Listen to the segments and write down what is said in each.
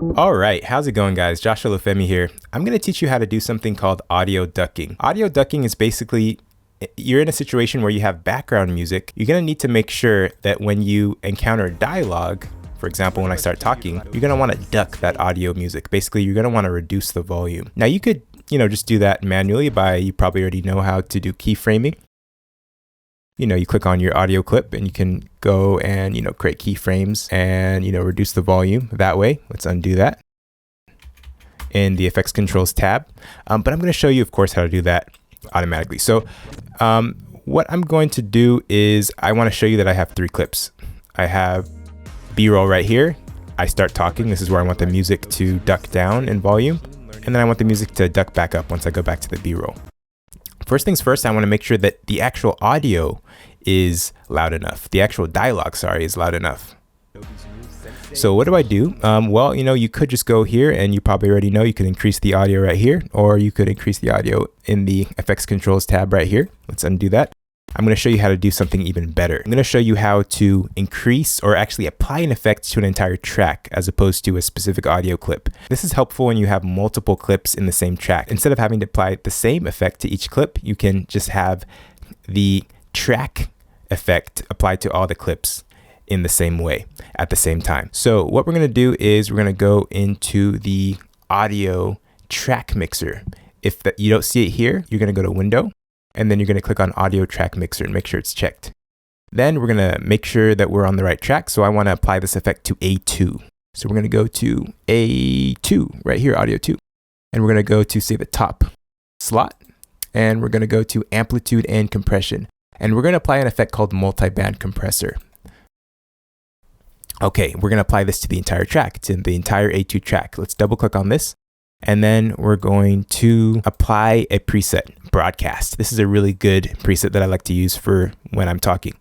All right, how's it going, guys? Josh Olufemii here. I'm going to teach you how to do something called audio ducking. Audio ducking is basically, you're in a situation where you have background music. You're going to need to make sure that when you encounter dialogue, for example, when I start talking, you're going to want to duck that audio music. Basically, you're going to want to reduce the volume. Now, you could, just do that manually you probably already know how to do keyframing. You click on your audio clip and you can go and, create keyframes and, reduce the volume that way. Let's undo that in the effects controls tab. But I'm going to show you, of course, how to do that automatically. So what I'm going to do is I want to show you that I have 3 clips. I have B-roll right here. I start talking. This is where I want the music to duck down in volume. And then I want the music to duck back up once I go back to the B-roll. First things first, I want to make sure that the actual audio is loud enough. The actual dialogue, is loud enough. So what do I do? Well, you could just go here and you probably already know you can increase the audio right here, or you could increase the audio in the effects controls tab right here. Let's undo that. I'm going to show you how to do something even better. I'm going to show you how to increase or actually apply an effect to an entire track as opposed to a specific audio clip. This is helpful when you have multiple clips in the same track. Instead of having to apply the same effect to each clip, you can just have the track effect applied to all the clips in the same way at the same time. So what we're going to do is we're going to go into the audio track mixer. If you don't see it here, you're going to go to Window, and then you're going to click on Audio Track Mixer and make sure it's checked. Then we're going to make sure that we're on the right track. So I want to apply this effect to A2. So we're going to go to A2 right here, Audio 2. And we're going to go to, say, the top slot. And we're going to go to Amplitude and Compression. And we're going to apply an effect called Multiband Compressor. Okay, we're going to apply this to the entire track, to the entire A2 track. Let's double click on this. And then we're going to apply a preset, Broadcast. This is a really good preset that I like to use for when I'm talking.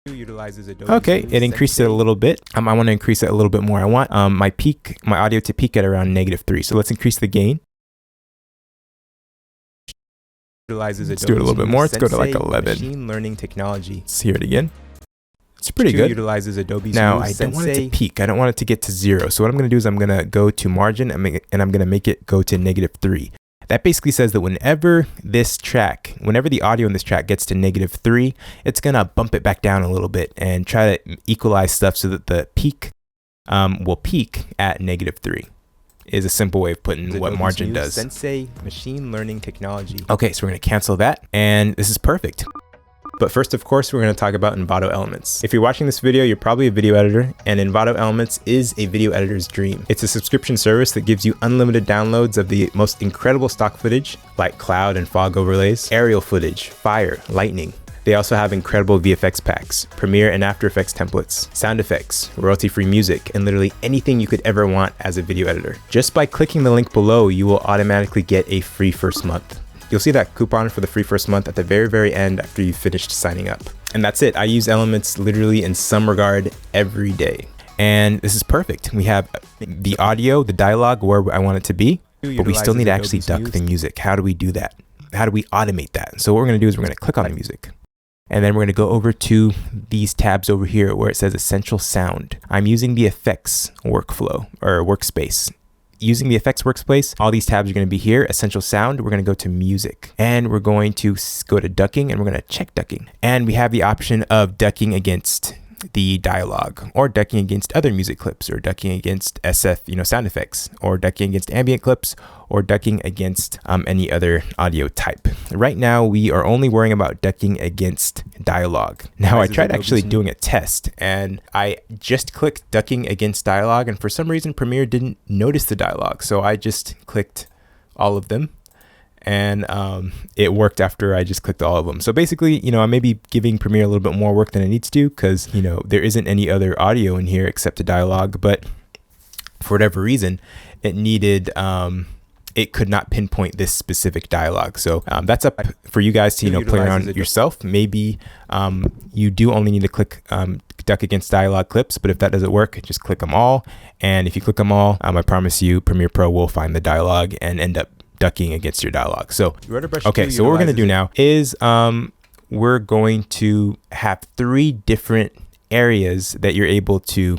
Okay, it increased it a little bit. I want to increase it a little bit more. I want my audio to peak at around -3. So let's increase the gain. Let's do it a little bit more. Let's go to like 11. Machine learning technology. Let's hear it again. It's pretty good. Now, I don't want it to peak. I don't want it to get to 0. So what I'm going to do is I'm going to go to margin and I'm going to make it go to -3. That basically says that whenever the audio in this track gets to -3, it's going to bump it back down a little bit and try to equalize stuff so that the peak will peak at -3. Is a simple way of putting what margin does. Sensei machine learning technology. Okay, so we're going to cancel that, and this is perfect. But first, of course, we're going to talk about Envato Elements. If you're watching this video, you're probably a video editor, and Envato Elements is a video editor's dream. It's a subscription service that gives you unlimited downloads of the most incredible stock footage, like cloud and fog overlays, aerial footage, fire, lightning. They also have incredible VFX packs, Premiere and After Effects templates, sound effects, royalty-free music, and literally anything you could ever want as a video editor. Just by clicking the link below, you will automatically get a free first month. You'll see that coupon for the free first month at the very, very end after you've finished signing up. And that's it. I use Elements literally in some regard every day. And this is perfect. We have the audio, the dialogue where I want it to be, but we still need to actually duck the music. How do we do that? How do we automate that? So what we're going to do is we're going to click on the music. And then we're going to go over to these tabs over here where it says Essential Sound. I'm using the effects workflow or workspace. Using the effects workspace, all these tabs are going to be here. Essential Sound, we're going to go to Music. And we're going to go to Ducking, and we're going to check Ducking. And we have the option of ducking against the dialogue, or ducking against other music clips, or ducking against SF, sound effects, or ducking against ambient clips, or ducking against any other audio type. Right now, we are only worrying about ducking against dialogue. Now, I tried actually doing a test, and I just clicked ducking against dialogue, and for some reason, Premiere didn't notice the dialogue. So I just clicked all of them, and it worked after I just clicked all of them. So basically, I may be giving Premiere a little bit more work than it needs to, because, there isn't any other audio in here except the dialogue, but for whatever reason, it needed, it could not pinpoint this specific dialogue. So that's up for you guys to, play around yourself. Maybe you do only need to click duck against dialogue clips, but if that doesn't work, just click them all. And if you click them all, I promise you Premiere Pro will find the dialogue and end up ducking against your dialogue. So okay, so what we're going to do now is we're going to have 3 different areas that you're able to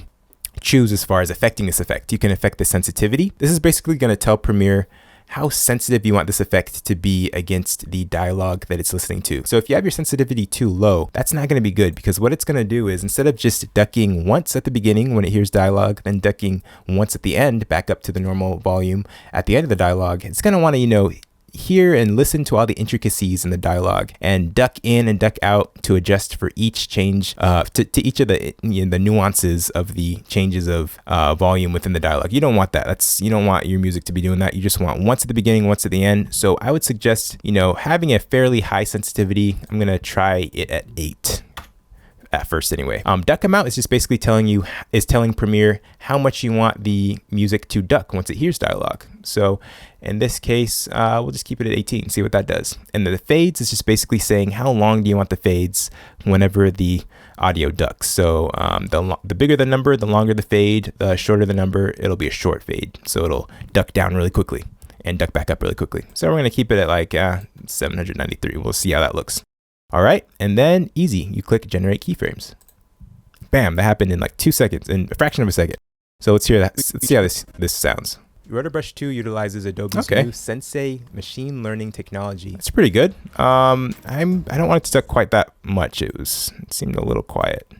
choose as far as affecting this effect. You can affect the sensitivity. This is basically going to tell Premiere how sensitive you want this effect to be against the dialogue that it's listening to. So if you have your sensitivity too low, that's not going to be good, because what it's going to do is, instead of just ducking once at the beginning when it hears dialogue, then ducking once at the end back up to the normal volume at the end of the dialogue, it's going to want to, hear and listen to all the intricacies in the dialogue and duck in and duck out to adjust for each change, to each of the the nuances of the changes of volume within the dialogue. You don't want that. You don't want your music to be doing that. You just want once at the beginning, once at the end. So I would suggest, having a fairly high sensitivity. I'm gonna try it at 8. At first anyway. Duck amount is just basically telling Premiere how much you want the music to duck once it hears dialogue. So in this case, we'll just keep it at 18, see what that does. And the fades is just basically saying how long do you want the fades whenever the audio ducks. So the bigger the number, the longer the fade. The shorter the number, it'll be a short fade. So it'll duck down really quickly and duck back up really quickly. So we're gonna keep it at like 793. We'll see how that looks. All right, and then easy, you click generate keyframes. Bam, that happened in like 2 seconds, in a fraction of a second. So let's hear that. Let's see how this sounds. Rotobrush 2 utilizes Adobe's new Sensei machine learning technology. It's pretty good. I don't want it to duck quite that much. It seemed a little quiet.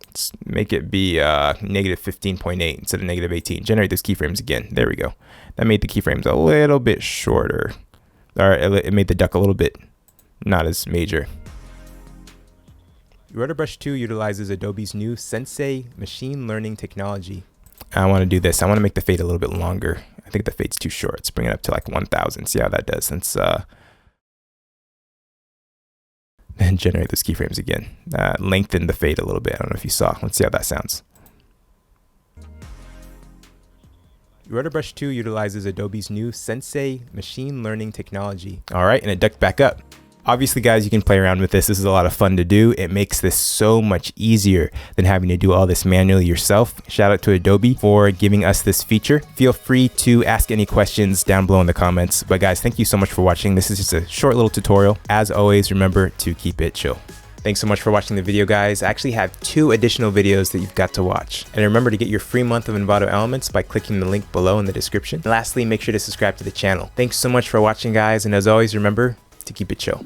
Let's make it be negative 15.8 instead of negative 18. Generate those keyframes again. There we go. That made the keyframes a little bit shorter. All right, it made the duck a little bit not as major. Rotobrush 2 utilizes Adobe's new Sensei machine learning technology. I want to do this. I want to make the fade a little bit longer. I think the fade's too short. Let's bring it up to like 1000. See how that does. Then generate those keyframes again. Lengthen the fade a little bit. I don't know if you saw. Let's see how that sounds. Rotobrush 2 utilizes Adobe's new Sensei machine learning technology. All right, and it ducked back up. Obviously, guys, you can play around with this. This is a lot of fun to do. It makes this so much easier than having to do all this manually yourself. Shout out to Adobe for giving us this feature. Feel free to ask any questions down below in the comments. But guys, thank you so much for watching. This is just a short little tutorial. As always, remember to keep it chill. Thanks so much for watching the video, guys. I actually have 2 additional videos that you've got to watch. And remember to get your free month of Envato Elements by clicking the link below in the description. And lastly, make sure to subscribe to the channel. Thanks so much for watching, guys. And as always, remember to keep it chill.